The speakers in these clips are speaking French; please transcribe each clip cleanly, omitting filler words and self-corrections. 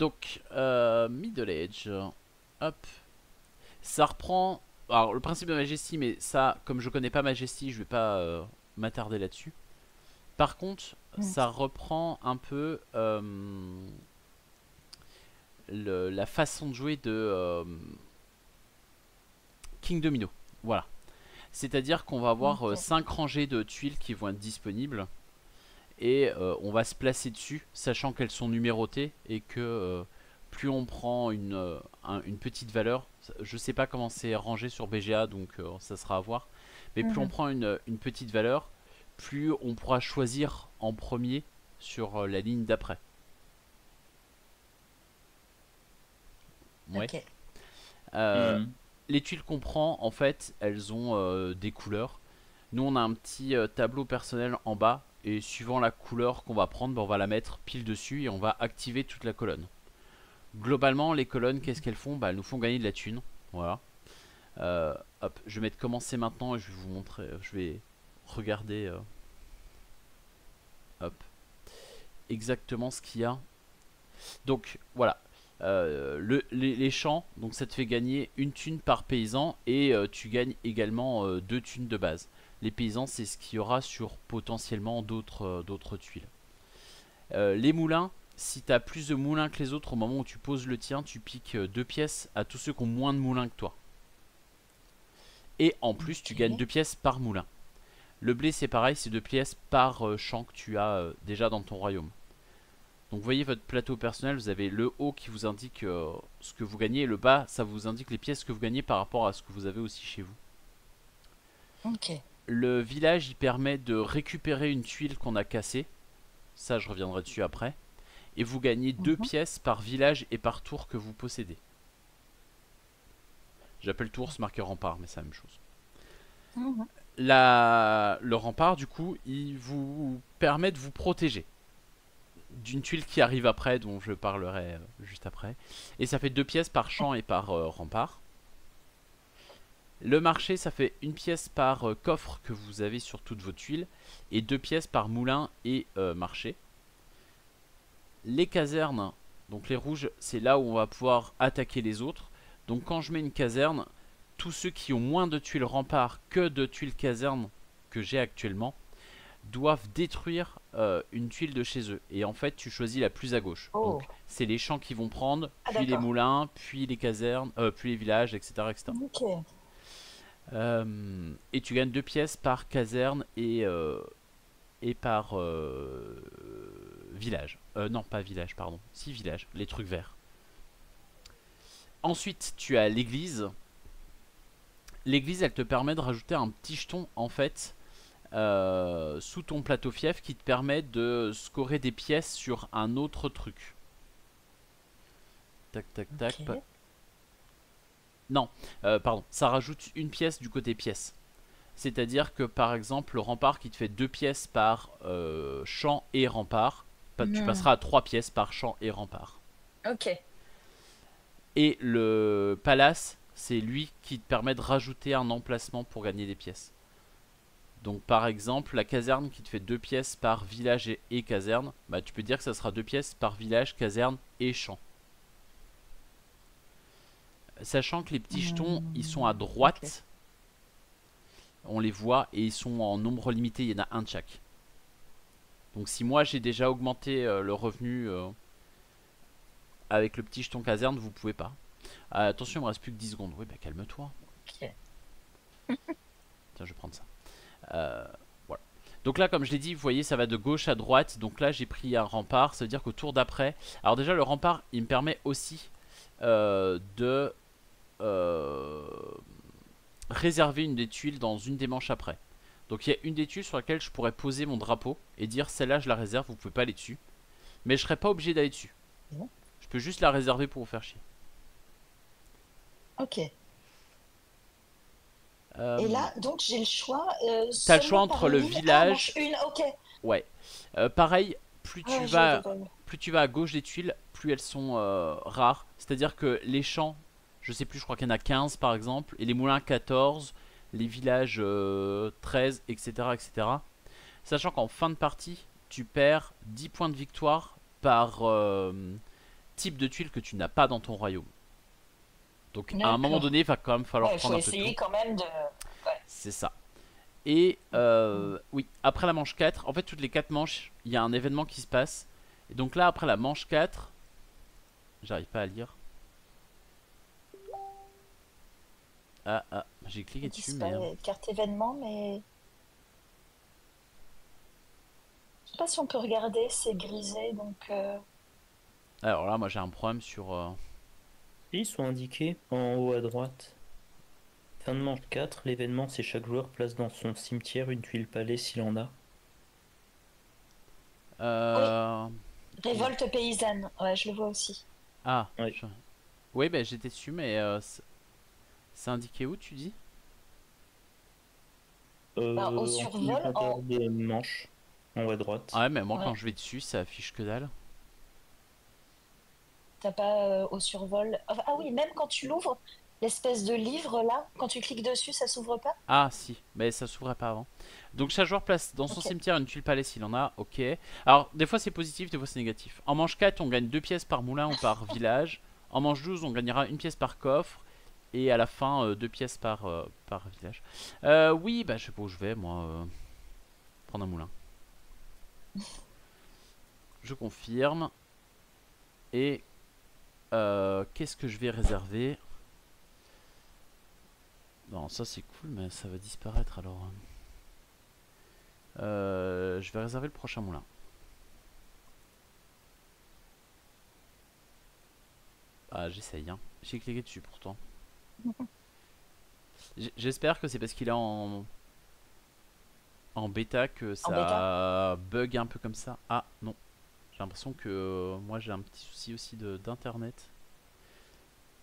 Donc, Middle Age. Hop. Ça reprend. Alors, le principe de Majesty, mais ça, comme je connais pas Majesty, je vais pas m'attarder là-dessus. Par contre, Mm. ça reprend un peu la façon de jouer de King Domino. Voilà. C'est-à-dire qu'on va avoir Ok. 5 rangées de tuiles qui vont être disponibles. Et on va se placer dessus, sachant qu'elles sont numérotées et que plus on prend une petite valeur, je sais pas comment c'est rangé sur BGA, donc ça sera à voir, mais plus on Mhm. prend une petite valeur, plus on pourra choisir en premier sur la ligne d'après. Ouais. Ok. Euh, Mhm. les tuiles qu'on prend, en fait, elles ont des couleurs. Nous, on a un petit tableau personnel en bas. Et suivant la couleur qu'on va prendre, ben, on va la mettre pile dessus et on va activer toute la colonne. Globalement, les colonnes, qu'est-ce qu'elles font? Bah, elles nous font gagner de la thune. Voilà. Hop, je vais mettre commencer maintenant et je vais vous montrer. Je vais regarder hop, exactement ce qu'il y a. Donc voilà. Les champs, donc ça te fait gagner une thune par paysan et tu gagnes également 2 thunes de base. Les paysans, c'est ce qu'il y aura sur potentiellement d'autres tuiles. Les moulins, si tu as plus de moulins que les autres au moment où tu poses le tien, tu piques 2 pièces à tous ceux qui ont moins de moulins que toi. Et en plus, tu gagnes Ok. 2 pièces par moulin. Le blé, c'est pareil, c'est 2 pièces par champ que tu as déjà dans ton royaume. Donc vous voyez votre plateau personnel, vous avez le haut qui vous indique ce que vous gagnez et le bas, ça vous indique les pièces que vous gagnez par rapport à ce que vous avez aussi chez vous. Ok. Le village, il permet de récupérer une tuile qu'on a cassée. Ça, je reviendrai dessus après. Et vous gagnez 2 pièces par village et par tour que vous possédez. J'appelle tour ce marqueur rempart, mais c'est la même chose. Mhm. Le rempart, du coup, il vous permet de vous protéger d'une tuile qui arrive après, dont je parlerai juste après. Et ça fait 2 pièces par champ et par rempart. Le marché, ça fait 1 pièce par coffre que vous avez sur toutes vos tuiles et 2 pièces par moulin et marché. Les casernes, donc les rouges, c'est là où on va pouvoir attaquer les autres. Donc quand je mets une caserne, tous ceux qui ont moins de tuiles rempart que de tuiles caserne que j'ai actuellement doivent détruire une tuile de chez eux. Et en fait, tu choisis la plus à gauche. Donc Oh. c'est les champs qui vont prendre, Ah, puis les d'accord. moulins, puis les casernes, puis les villages, etc. etc. Ok. Et tu gagnes 2 pièces par caserne et par village. Non, pas village, pardon. Si, village, les trucs verts. Ensuite, tu as l'église. L'église, elle te permet de rajouter un petit jeton, en fait, sous ton plateau fief qui te permet de scorer des pièces sur un autre truc. Tac, tac, tac. Ok. Non, pardon. Ça rajoute 1 pièce du côté pièce. C'est-à-dire que, par exemple, le rempart qui te fait 2 pièces par champ et rempart, tu Hmm. passeras à 3 pièces par champ et rempart. Ok. Et le palace, c'est lui qui te permet de rajouter un emplacement pour gagner des pièces. Donc par exemple, la caserne qui te fait 2 pièces par village et caserne, bah tu peux dire que ça sera 2 pièces par village, caserne et champ. Sachant que les petits jetons, ils sont à Ok. droite, on les voit et ils sont en nombre limité, il y en a un de chaque. Donc si moi j'ai déjà augmenté le revenu avec le petit jeton caserne, vous pouvez pas. Attention, il me reste plus que 10 secondes. Oui, bah calme-toi. Ok. Tiens, je vais prendre ça. Voilà. Donc là, comme je l'ai dit, vous voyez, ça va de gauche à droite. Donc là, j'ai pris un rempart. Ça veut dire qu'au tour d'après. Alors, déjà, le rempart, il me permet aussi de réserver une des tuiles dans une des manches après. Donc, il y a une des tuiles sur laquelle je pourrais poser mon drapeau et dire celle-là, je la réserve, vous pouvez pas aller dessus. Mais je serais pas obligé d'aller dessus. Bon. Je peux juste la réserver pour vous faire chier. Ok. Et Euh, là, donc, j'ai le choix T'as le choix seulement par entre le ligne. Ah, village. manche une. Ok. Ouais. Pareil, Ah, je l'avais pas vu. plus tu vas à gauche des tuiles, plus elles sont rares. C'est-à-dire que les champs, je sais plus, je crois qu'il y en a 15 par exemple, et les moulins 14, les villages 13, etc., etc. Sachant qu'en fin de partie, tu perds 10 points de victoire types de tuiles que tu n'as pas dans ton royaume. Donc à un moment D'accord. donné, il va quand même falloir Ouais, il faut prendre un peu de tout. essayer quand même de. Ouais. C'est ça. Et Mm. oui, après la manche 4, en fait toutes les 4 manches, il y a un événement qui se passe. Et donc là, après la manche 4, j'arrive pas à lire. Ah, ah, j'ai cliqué Ils dessus, disent pas mais... carte événement, mais je sais pas si on peut regarder, c'est grisé, donc Alors là, moi j'ai un problème sur... Ils sont indiqués en haut à droite. Fin de manche 4, l'événement c'est chaque joueur place dans son cimetière une tuile palais s'il en a. oui, Euh... révolte paysanne. Ouais, je le vois aussi. Ah, Ouais. oui, bah, j'étais dessus, mais c'est indiqué où, tu dis? Ben, au En dessous du survol, compteur de manche, en haut à droite. Ah ouais, mais moi quand ouais, je vais dessus, ça affiche que dalle. t'as pas au survol. Enfin, ah oui, même quand tu l'ouvres, l'espèce de livre là, quand tu cliques dessus, ça s'ouvre pas? Ah si, mais ça s'ouvrait pas avant. Donc chaque joueur place dans son Ok. cimetière une tuile palais s'il en a, ok. Alors des fois c'est positif, des fois c'est négatif. En manche 4 on gagne 2 pièces par moulin ou par village. En manche 12 on gagnera une pièce par coffre. Et à la fin 2 pièces par village. Oui, bah je sais pas où je vais moi. Prendre un moulin. Je confirme. Et qu'est-ce que je vais réserver? Non ça c'est cool mais ça va disparaître alors. Je vais réserver le prochain moulin. Ah, j'essaye, hein. J'ai cliqué dessus pourtant. J'espère que c'est parce qu'il est en bêta que En bêta? ça bug un peu comme ça. Ah, non. J'ai l'impression que moi j'ai un petit souci aussi d'internet.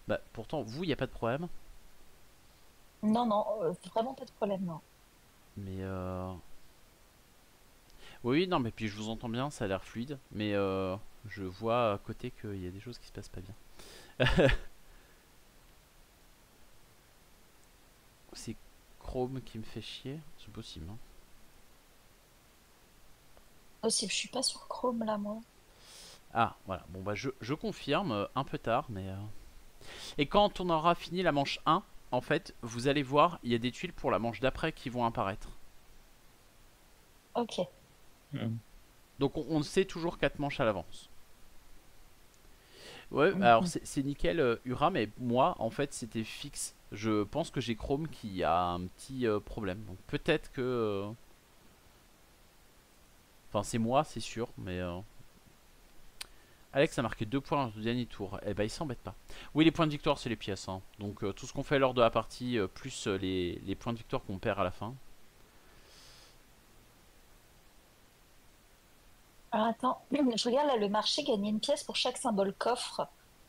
Bah, pourtant, vous, il n'y a pas de problème. Non, non, vraiment pas de problème, non. Mais oui, non, mais puis je vous entends bien, ça a l'air fluide. Mais je vois à côté qu'il y a des choses qui se passent pas bien. C'est Chrome qui me fait chier. C'est possible, hein. Possible, je suis pas sur Chrome là, moi. Ah, voilà. Bon, bah, je confirme, un peu tard, mais. Et quand on aura fini la manche 1, en fait, vous allez voir, il y a des tuiles pour la manche d'après qui vont apparaître. Ok. Hmm. Donc on sait toujours 4 manches à l'avance. Ouais, alors Mhm. c'est nickel, Ura, mais moi, en fait, c'était fixe. Je pense que j'ai Chrome qui a un petit problème. Donc peut-être que. Enfin, c'est moi, c'est sûr, mais. Alex a marqué 2 points lors du dernier tour. Eh ben, il s'embête pas. Oui, les points de victoire, c'est les pièces, hein. Donc tout ce qu'on fait lors de la partie, plus les points de victoire qu'on perd à la fin. Alors attends, je regarde là, le marché gagner une pièce pour chaque symbole coffre.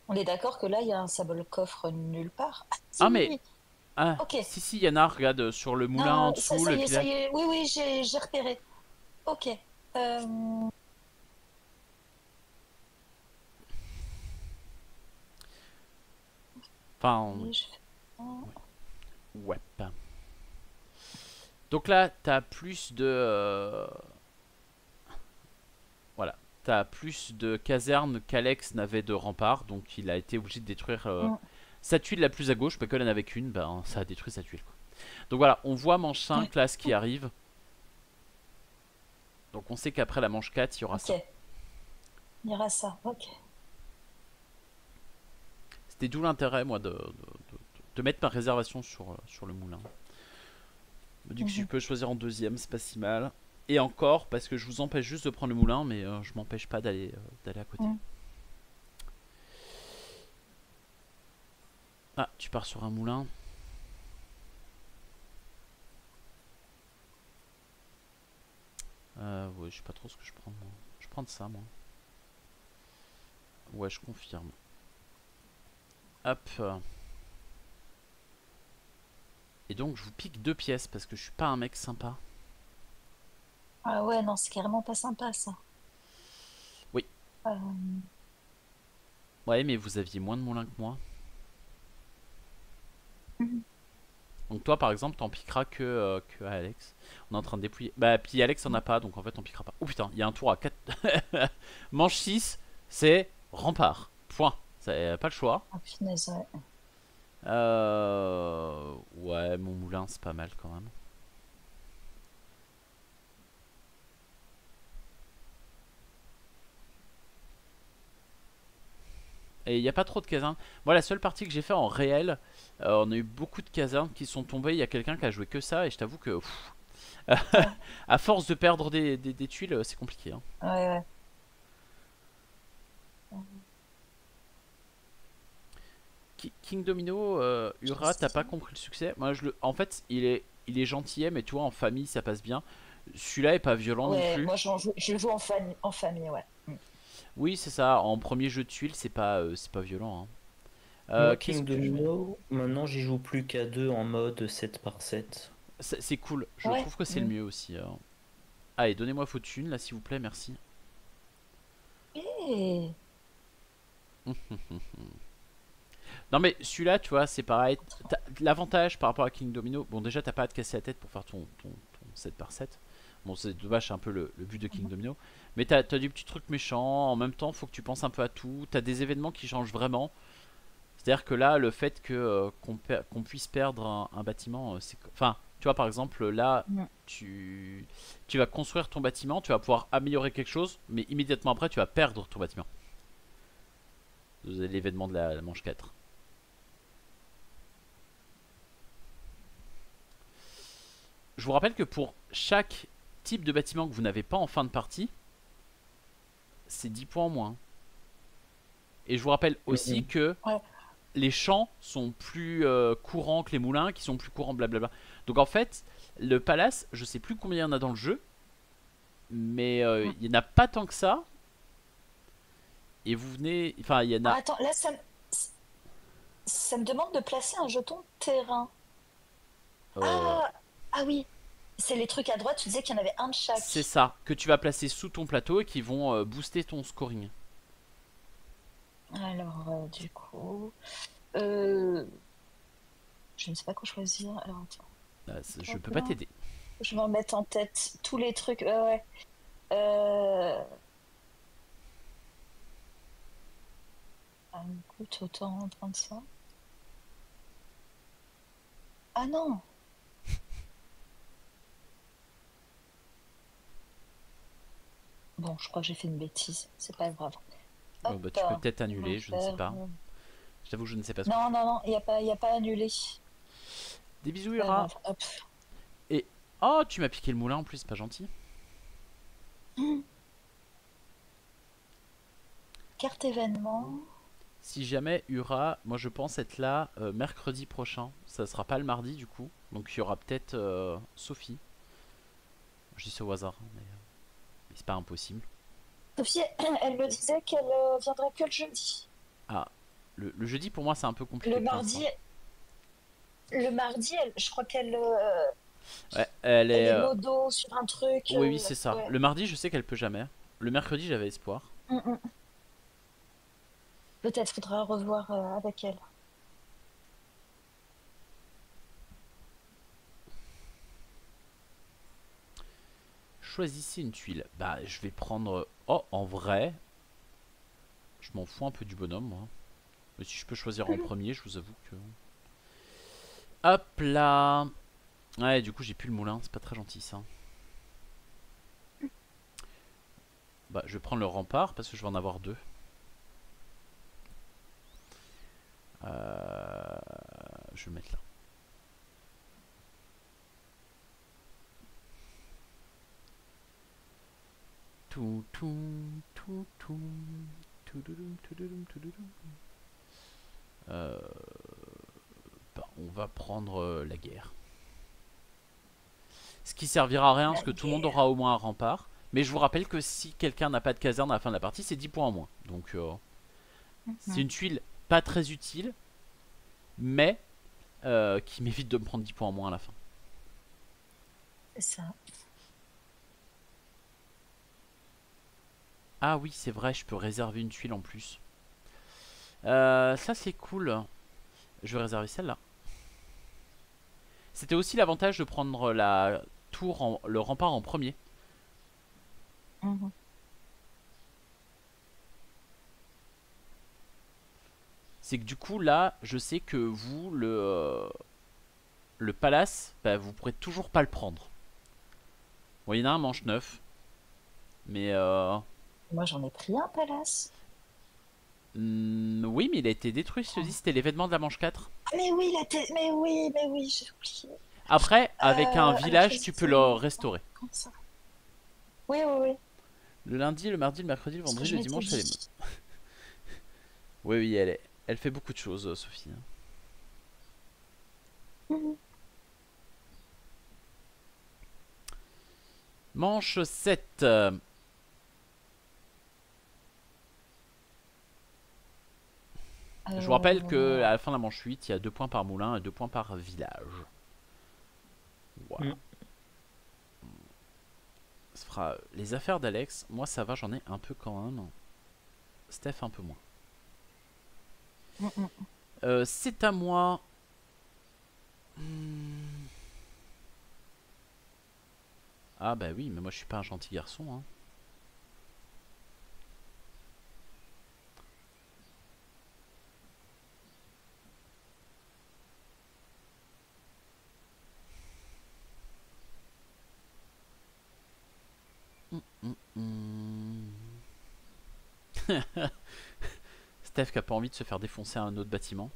On est d'accord que là, il y a un symbole coffre nulle part. Ah, Ah, si, mais. Ah, ok. si, il y en a, regarde, sur le moulin en Non, dessous, ça le y est, ça village. y est. Oui, oui, j'ai repéré. Ok. Euh, Enfin, oui, je fais ça. ouais. Donc là, t'as plus de. Voilà. T'as plus de casernes qu'Alex n'avait de remparts. Donc il a été obligé de détruire Mm, sa tuile la plus à gauche. Parce qu'elle en avait qu'une. Ben, ça a détruit sa tuile, quoi. Donc voilà, on voit manche ouais, 5 là ce qui arrive. Donc on sait qu'après la manche 4, il y aura ok. ça. Il y aura ça. Ok. C'était d'où l'intérêt, moi, de mettre ma réservation sur le moulin. Je me dis que si tu Mhm. peux choisir en deuxième, c'est pas si mal. Et encore, parce que je vous empêche juste de prendre le moulin, mais je m'empêche pas d'aller à côté. Mm. Ah, tu pars sur un moulin. Ouais, je sais pas trop ce que je prends, moi. Je prends de ça, moi. Ouais, je confirme. Hop. Et donc, je vous pique 2 pièces parce que je suis pas un mec sympa. Ah ouais, non, c'est carrément pas sympa ça. Oui. Euh, Ouais, mais vous aviez moins de moulins que moi. mhm. Donc toi par exemple t'en piqueras que Alex. On est en train de dépouiller. Bah puis Alex en a pas donc en fait on piquera pas. Oh putain, il y a un tour à 4. Manche 6, c'est rempart. Point. Ça, pas le choix. Ah, punaise, ouais. Ouais, mon moulin, c'est pas mal quand même. Et il n'y a pas trop de casernes. Moi, la seule partie que j'ai fait en réel, on a eu beaucoup de casernes qui sont tombées. Il y a quelqu'un qui a joué que ça. Et je t'avoue que, à force de perdre des tuiles, c'est compliqué, hein. Ouais, ouais. King Domino, Ura, t'as pas compris le succès. Moi, en fait, il est gentillet, mais tu vois, en famille, ça passe bien. Celui-là est pas violent non Ouais, plus. moi je joue en famille, ouais. Oui, c'est ça. En premier jeu de tuiles, c'est pas violent, hein. Moi, Qu'est-ce King que je mets? Domino, maintenant j'y joue plus qu'à deux en mode 7 par 7. C'est cool. Je Ouais. trouve que c'est le mieux aussi, hein. Allez, donnez-moi vos thunes, là, s'il vous plaît, merci. Et... Non, mais celui-là, tu vois, c'est pareil. L'avantage par rapport à King Domino, bon, déjà, t'as pas à te casser la tête pour faire ton 7 par 7. Bon, c'est dommage, c'est un peu le but de King Domino. Mais t'as des petits trucs méchants. En même temps, faut que tu penses un peu à tout. T'as des événements qui changent vraiment. C'est-à-dire que là, le fait que qu'on puisse perdre un bâtiment, c'est. Enfin, tu vois, par exemple, là, Mm. tu vas construire ton bâtiment, tu vas pouvoir améliorer quelque chose, mais immédiatement après, tu vas perdre ton bâtiment. L'événement de la manche 4. Je vous rappelle que pour chaque type de bâtiment que vous n'avez pas en fin de partie, c'est 10 points en moins. Et je vous rappelle aussi que Ouais. les champs sont plus courants que les moulins, qui sont plus courants, blablabla. Donc en fait, le palace, je sais plus combien il y en a dans le jeu, mais il n'y en a pas tant que ça. Et vous venez. Enfin, il y en Ah, a. attends, là ça me demande de placer un jeton terrain. euh, Ah, ah oui, c'est les trucs à droite, tu disais qu'il y en avait un de c'est chaque. ça, que tu vas placer sous ton plateau et qui vont booster ton scoring. Alors, du coup, euh, je ne sais pas quoi choisir. Alors, attends. Je Hop peux pas là. t'aider. Je vais en mettre en tête tous les trucs. Ouais, ouais. Euh... Écoute, autant prendre ça. Ah non! Bon, je crois que j'ai fait une bêtise. C'est pas grave. Hop, Bah, tu peux peut-être on va annuler, je ne sais faire. pas. Je t'avoue que je ne sais pas ce que tu Non, fais. non, non, il y a pas annulé. Des bisous, Pas Ura. grave. Hop. Et. Oh, tu m'as piqué le moulin en plus, c'est pas gentil. Carte événement. Si jamais Ura, moi je pense être là mercredi prochain. Ça sera pas le mardi du coup. Donc il y aura peut-être Sophie. Je dis ça au hasard, mais c'est pas impossible. Sophie, elle me disait qu'elle viendrait que le jeudi. Ah, le jeudi pour moi c'est un peu compliqué Le pour l'instant. mardi, je crois Ouais, elle elle est. est modo sur un truc. Oui, oui, c'est ça. Ouais. Le mardi, je sais qu'elle peut jamais. Le mercredi, j'avais espoir. Mm, mm. Peut-être faudra revoir avec elle. Choisissez une tuile. Bah, je vais prendre. Oh, en vrai, je m'en fous un peu du bonhomme, moi. Mais si je peux choisir en premier, je vous avoue que. Hop là. Ouais, du coup, j'ai plus le moulin. C'est pas très gentil ça. Bah, je vais prendre le rempart parce que je vais en avoir deux. Je vais le mettre là. Tout, tout, tout, tout, toudoudou, toudoudou, toudoudou. Bah, on va prendre la guerre. Ce qui servira à rien parce que tout le monde aura au moins un rempart. Mais je vous rappelle que si quelqu'un n'a pas de caserne à la fin de la partie, c'est 10 points en moins. Donc c'est une tuile pas très utile, mais qui m'évite de me prendre 10 points en moins à la fin. C'est ça. Ah oui, c'est vrai, je peux réserver une tuile en plus. Ça c'est cool. Je vais réserver celle-là. C'était aussi l'avantage de prendre la tour, le rempart en premier. Mhm. c'est que du coup là, je sais que vous, le palace, bah, vous pourrez toujours pas le prendre. Bon, il y en a un manche 9, mais Moi, j'en ai pris un, Palace. oui, mais il a été détruit, je te dis, c'était l'événement de la manche 4. Ah, mais oui, mais oui, j'ai oublié. Après, avec un Alors, village, tu peux le restaurer. comment ça? Oui, oui, oui. Le lundi, le mardi, le mercredi, le Ce que vendredi, je le m'étais dimanche, c'est les modes. dit. Oui, oui, elle fait beaucoup de choses, Sophie. Mhm. Manche 7. Je vous rappelle que à la fin de la manche 8, il y a 2 points par moulin et 2 points par village. Voilà. Ça fera les affaires d'Alex. Moi, ça va, j'en ai un peu quand même. Steph, un peu moins. C'est à moi. Ah bah oui, mais moi je suis pas un gentil garçon. Hein. Steph qui a pas envie de se faire défoncer à un autre bâtiment.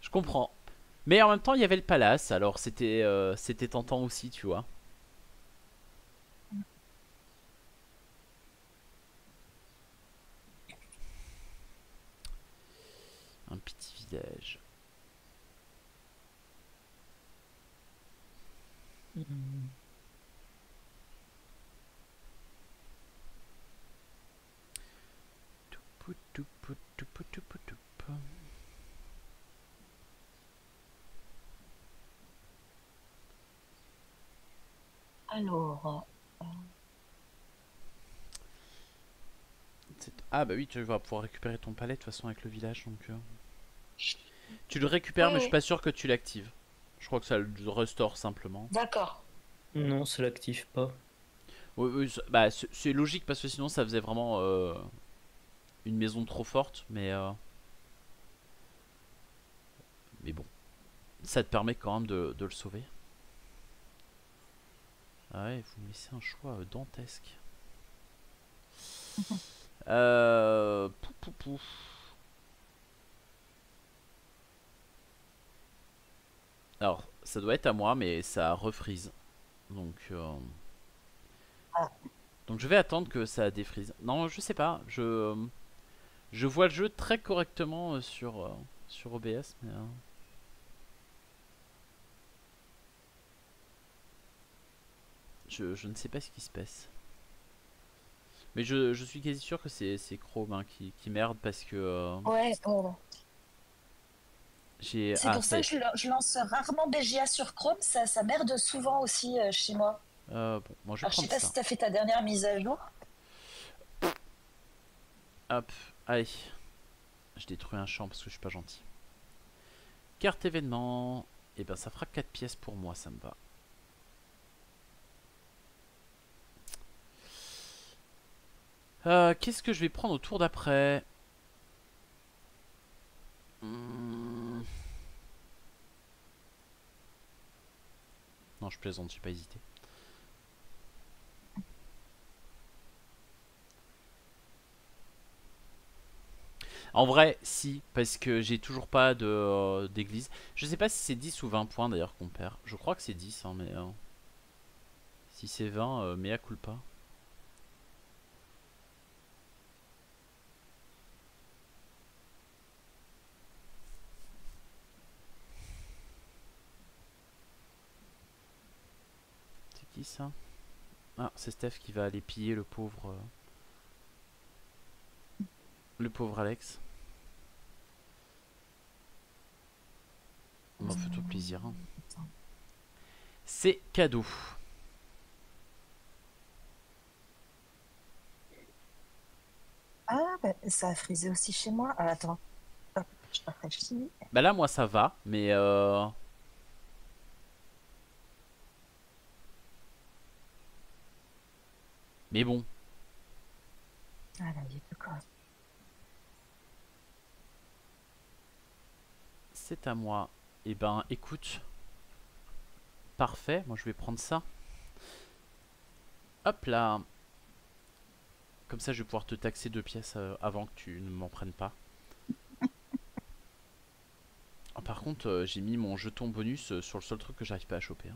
Je comprends. Mais en même temps, il y avait le palace, alors c'était tentant aussi, tu vois. Un petit village. Alors, Ah bah oui, tu vas pouvoir récupérer ton palais de toute façon avec le village, donc... Tu le récupères, oui, mais je suis oui, pas sûr que tu l'actives. Je crois que ça le restore simplement. d'accord. Non, ça l'active pas. Oui, oui, bah, c'est logique parce que sinon ça faisait vraiment une maison trop forte, mais bon, ça te permet quand même de le sauver. Ah ouais, vous me laissez un choix dantesque. Pouf, pouf, pouf. Alors, ça doit être à moi, mais ça refreeze. Donc, Ah, donc je vais attendre que ça défreeze. Non, je sais pas. Je vois le jeu très correctement sur OBS, mais je ne sais pas ce qui se passe. Mais je suis quasi sûr que c'est Chrome hein, qui merde parce que ouais, ouais. j'ai... C'est Ah, pour ça y ça est. que je lance rarement BGA sur Chrome, ça merde souvent aussi chez moi. Bon, moi je vais Alors, je sais prendre pas ça. si t'as fait ta dernière mise à jour. Hop, allez. Je détruis un champ parce que je suis pas gentil. Carte événement. Et ben ça fera 4 pièces pour moi, ça me va. Qu'est-ce que je vais prendre au tour d'après? Non, je plaisante, j'ai pas hésité. En vrai, si, parce que j'ai toujours pas d'église. Je sais pas si c'est 10 ou 20 points d'ailleurs qu'on perd. Je crois que c'est 10, hein, mais si c'est 20, mea culpa. C'est qui ça? Ah, c'est Steph qui va aller piller le pauvre Alex. Bon, fais-toi plaisir. Hein. C'est cadeau. Ah, bah, ça a frisé aussi chez moi. Ah, attends, hop, je rafraîchis. Bah là, moi ça va, mais bon. Ah là, il y a plus quoi. c'est à moi. Et ben écoute, parfait, moi je vais prendre ça. Hop là. Comme ça je vais pouvoir te taxer 2 pièces avant que tu ne m'en prennes pas. Ah, par contre j'ai mis mon jeton bonus sur le seul truc que j'arrive pas à choper.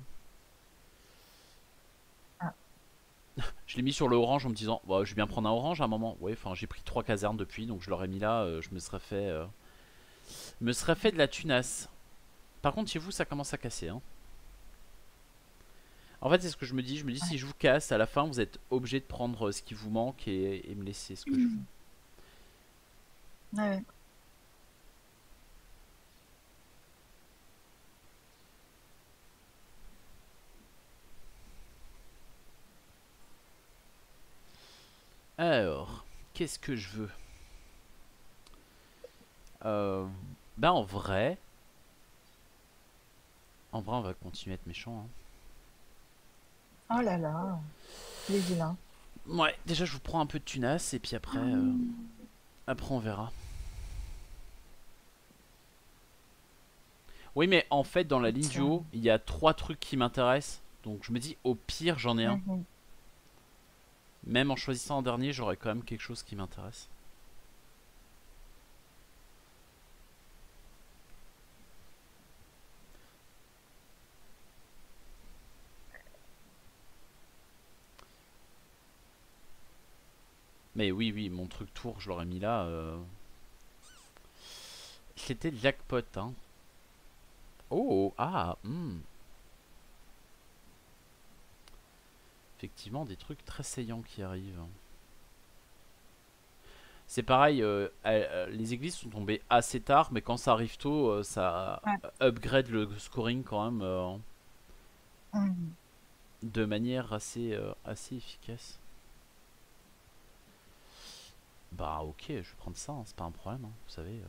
Ah. Je l'ai mis sur le orange en me disant bah, je vais bien prendre un orange à un moment. Ouais, enfin j'ai pris 3 casernes depuis, donc je l'aurais mis là, je me serais fait de la tunasse. Par contre chez vous ça commence à casser hein. En fait c'est ce que je me dis Ouais. si je vous casse à la fin vous êtes obligé de prendre ce qui vous manque et me laisser ce que je veux. Ouais. Alors, qu'est-ce que je veux? Ben en vrai on va continuer à être méchant hein. Oh là là, les vilains. Ouais, déjà je vous prends un peu de tunasse et puis après on verra. Oui mais en fait dans la ligne du Tiens. haut il y a 3 trucs qui m'intéressent. Donc je me dis au pire j'en ai un. Mhm. Même en choisissant en dernier j'aurai quand même quelque chose qui m'intéresse. Mais oui mon truc tour je l'aurais mis là. C'était le jackpot hein. Oh ah Effectivement des trucs très saillants qui arrivent. C'est pareil, les églises sont tombées assez tard, mais quand ça arrive tôt, ça Ouais. upgrade le scoring quand même Mhm. de manière assez efficace. Bah ok, je vais prendre ça, hein, c'est pas un problème, hein, vous savez.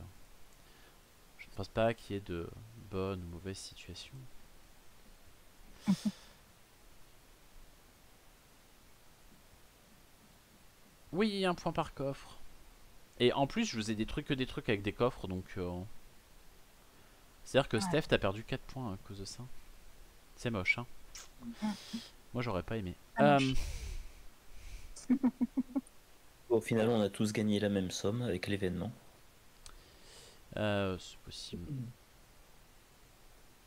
Je ne pense pas qu'il y ait de bonnes ou mauvaises situations. Oui, un point par coffre. Et en plus, je faisais que des trucs avec des coffres, donc... c'est-à-dire que Ouais. Steph, t'as perdu 4 points à cause de ça. C'est moche, hein. Mhm. Moi, j'aurais pas aimé. Ah, moche. Au final, on a tous gagné la même somme avec l'événement. C'est possible.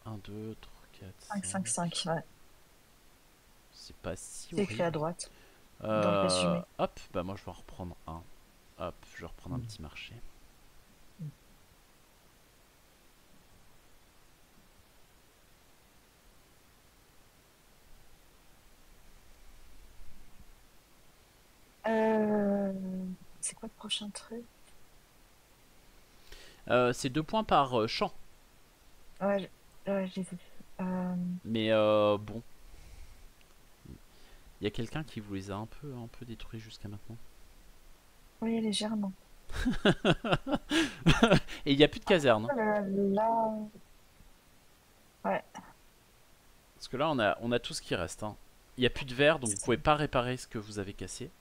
1, 2, 3, 4, 5, 5, 5. 5, ouais. C'est pas si C'est écrit à horrible. droite, dans le résumé. Hop, bah moi je vais en reprendre un. Hop, je vais reprendre un petit marché. Euh, C'est quoi le prochain truc? C'est 2 points par champ. Ouais, j'ai vu. Mais bon, il y a quelqu'un qui vous les a un peu détruits jusqu'à maintenant. Oui, légèrement. Et il n'y a plus de caserne. Hein. Oh là là. Ouais. Parce que là on a tout ce qui reste. Hein. Il n'y a plus de verre, donc vous pouvez pas réparer ce que vous avez cassé.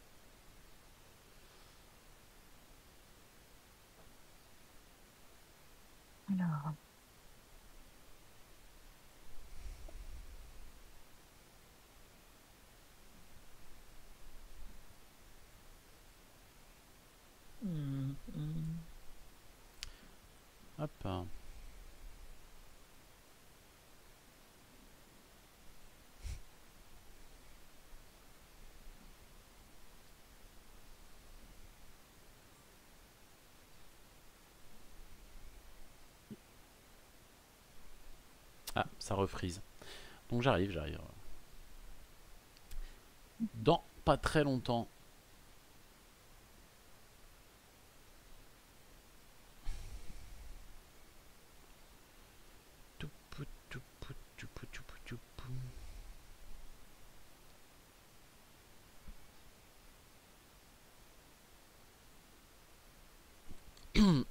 Alors. Hop. Ah, ça refreeze. Donc j'arrive. Dans pas très longtemps.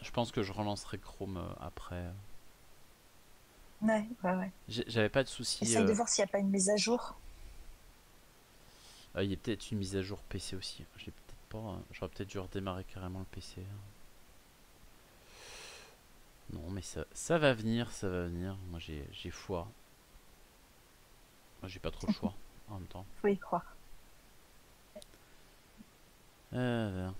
Je pense que je relancerai Chrome après. Ouais. J'avais pas de soucis. Essaye de voir s'il n'y a pas une mise à jour. Il y a peut-être une mise à jour PC aussi. Je l'ai peut-être pas. J'aurais peut-être dû redémarrer carrément le PC. Non, mais ça va venir, ça va venir. Moi, j'ai foi. Moi, j'ai pas trop le choix en même temps. Faut y croire. Euh,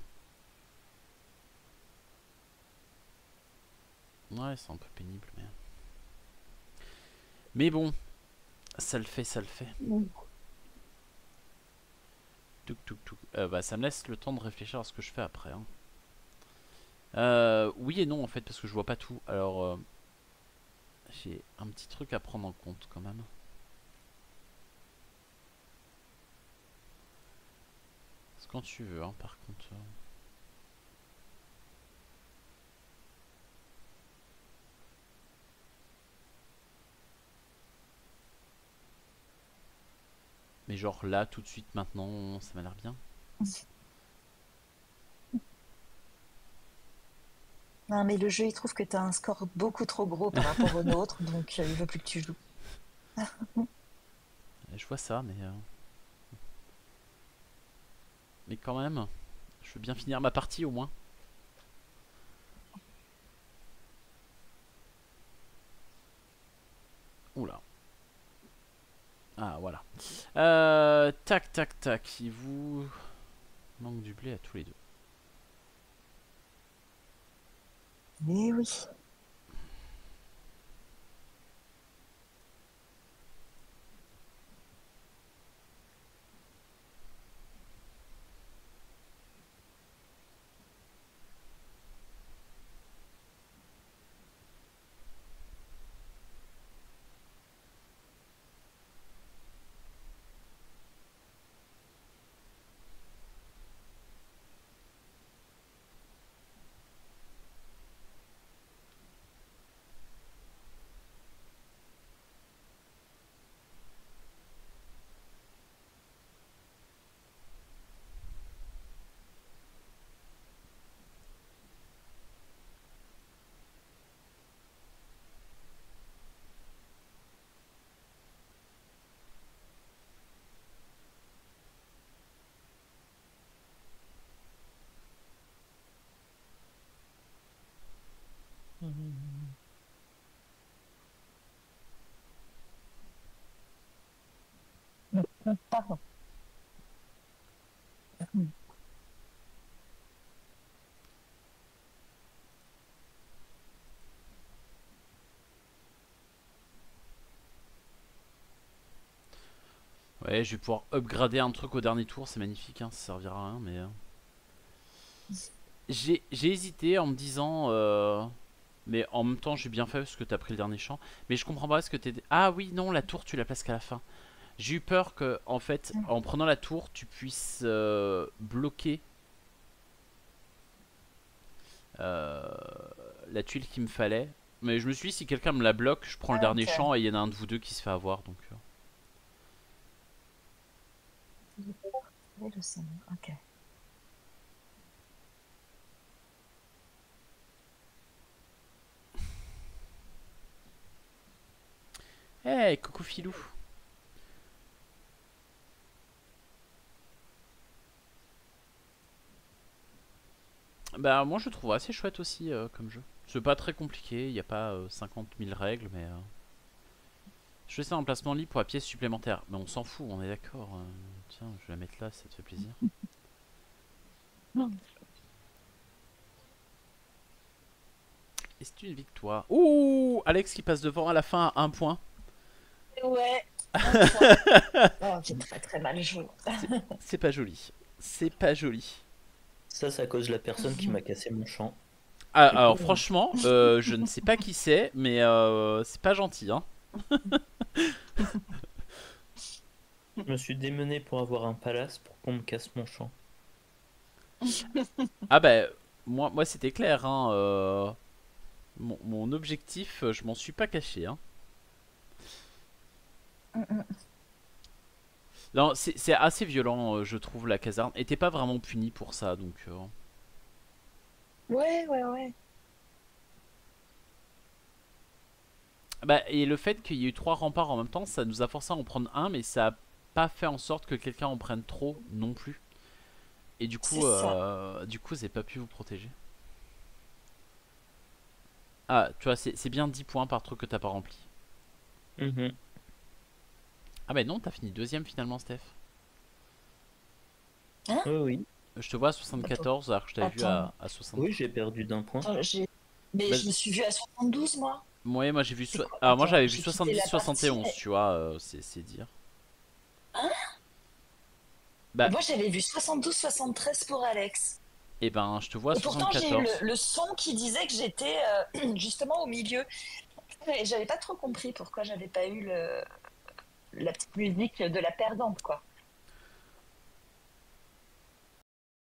Ouais, c'est un peu pénible, mais... Mais bon, ça le fait, ça le fait. Touk, touk, touk. Bah, ça me laisse le temps de réfléchir à ce que je fais après. Hein. Oui et non, en fait, parce que je vois pas tout. Alors, j'ai un petit truc à prendre en compte, quand même. C'est quand tu veux, hein, par contre. Mais genre là, tout de suite, maintenant, ça m'a l'air bien. Non, mais le jeu, il trouve que tu as un score beaucoup trop gros par rapport au nôtre, donc il veut plus que tu joues. Je vois ça, mais quand même, je veux bien finir ma partie au moins. Oula. Ah, voilà. Tac, tac, tac. Il vous manque du blé à tous les deux. Eh oui. Pardon. Ouais, je vais pouvoir upgrader un truc au dernier tour, c'est magnifique, hein, ça servira à rien, mais... J'ai hésité en me disant... Mais en même temps, j'ai bien fait parce que t'as pris le dernier champ. Mais je comprends pas ce que t'es... Ah oui, non, la tour, tu la places qu'à la fin. J'ai eu peur que, en fait, en prenant la tour, tu puisses bloquer euh, la tuile qu'il me fallait. Mais je me suis dit, si quelqu'un me la bloque, je prends le Ah, dernier ok. champ et il y en a un de vous deux qui se fait avoir. Donc, Oui, le son. Ok. Hey, coucou filou. Bah, moi je le trouve assez chouette aussi comme jeu. C'est pas très compliqué, il n'y a pas 50 000 règles, mais. Je fais ça en placement libre pour la pièce supplémentaire. Mais on s'en fout, on est d'accord. Tiens, je vais la mettre là, ça te fait plaisir. Et c'est une victoire. Ouh, Alex qui passe devant à la fin à 1 point. Ouais. Un point. Oh, j'ai très très mal joué. C'est pas joli. C'est pas joli. Ça, c'est à cause de la personne qui m'a cassé mon champ. Ah, alors franchement, je ne sais pas qui c'est, mais c'est pas gentil, hein. Je me suis démené pour avoir un palace pour qu'on me casse mon champ. Ah bah, moi c'était clair, hein. Mon objectif, je m'en suis pas caché, hein. Non, c'est assez violent, je trouve, la caserne. Et t'es pas vraiment puni pour ça, donc... Ouais, ouais, ouais. Bah, et le fait qu'il y ait eu 3 remparts en même temps, ça nous a forcé à en prendre un, mais ça a pas fait en sorte que quelqu'un en prenne trop non plus. Et C'est ça. du coup, vous avez pas pu vous protéger. Ah, tu vois, c'est bien 10 points par truc que t'as pas rempli. Mhm. Ah bah non, t'as fini deuxième finalement, Steph. Oui, oui. Je te vois à 74 alors que je t'avais vu Attends, à 60. Oui, j'ai perdu d'un point. attends, mais Bah, je me suis vue à 72, moi. ouais, moi j'ai vu. C'est quoi? Alors moi Attends, j'avais vu j'ai quitté la partie. 70-71, tu vois, c'est dire. Hein? Bah, Moi, j'avais vu 72-73 pour Alex. et ben, je te vois à Et pourtant, j'ai eu 74. le son qui disait que j'étais justement au milieu. Et j'avais pas trop compris pourquoi j'avais pas eu la petite musique de la perdante, quoi.